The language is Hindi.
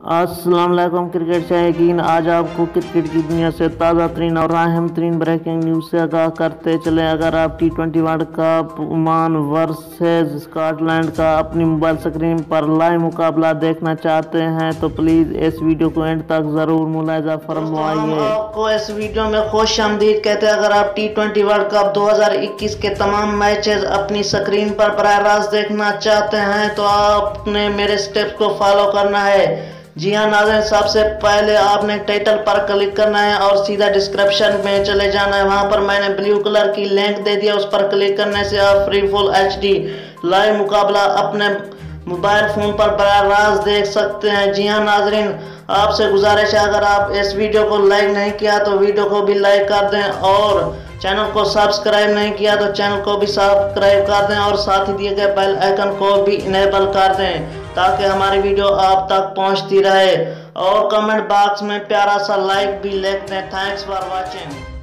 अस्सलाम वालेकुम क्रिकेट शायकीन। आज आपको क्रिकेट की दुनिया से ताज़ा तरीन और अहम तरीन ब्रेकिंग न्यूज़ से आगाह करते चले। अगर आप T20 world cup Oman versus Scotland का अपनी मोबाइल स्क्रीन पर लाइव मुकाबला देखना चाहते हैं तो प्लीज़ इस वीडियो को एंड तक ज़रूर मुलाहिजा फरमाइए। हम आपको इस वीडियो में खुश आमदीद कहते हैं। अगर आप T20 वर्ल्ड कप 2021 के तमाम मैचेस अपनी स्क्रीन पर बराह रास्त देखना चाहते हैं तो आपने मेरे स्टेप्स को फॉलो करना है। जी हाँ नाज़रीन, सबसे पहले आपने टाइटल पर क्लिक करना है और सीधा डिस्क्रिप्शन में चले जाना है। वहां पर मैंने ब्लू कलर की लिंक दे दिया, उस पर क्लिक करने से आप फ्री फुल HD लाइव मुकाबला अपने मोबाइल फ़ोन पर बराह रास्त देख सकते हैं। जी हाँ नाज़रीन, आपसे गुजारिश है अगर आप इस वीडियो को लाइक नहीं किया तो वीडियो को भी लाइक कर दें और चैनल को सब्सक्राइब नहीं किया तो चैनल को भी सब्सक्राइब कर दें और साथ ही दिए गए बेल आइकन को भी इनेबल कर दें ताकि हमारी वीडियो आप तक पहुंचती रहे और कमेंट बॉक्स में प्यारा सा लाइक भी लिख दें। Thanks for watching.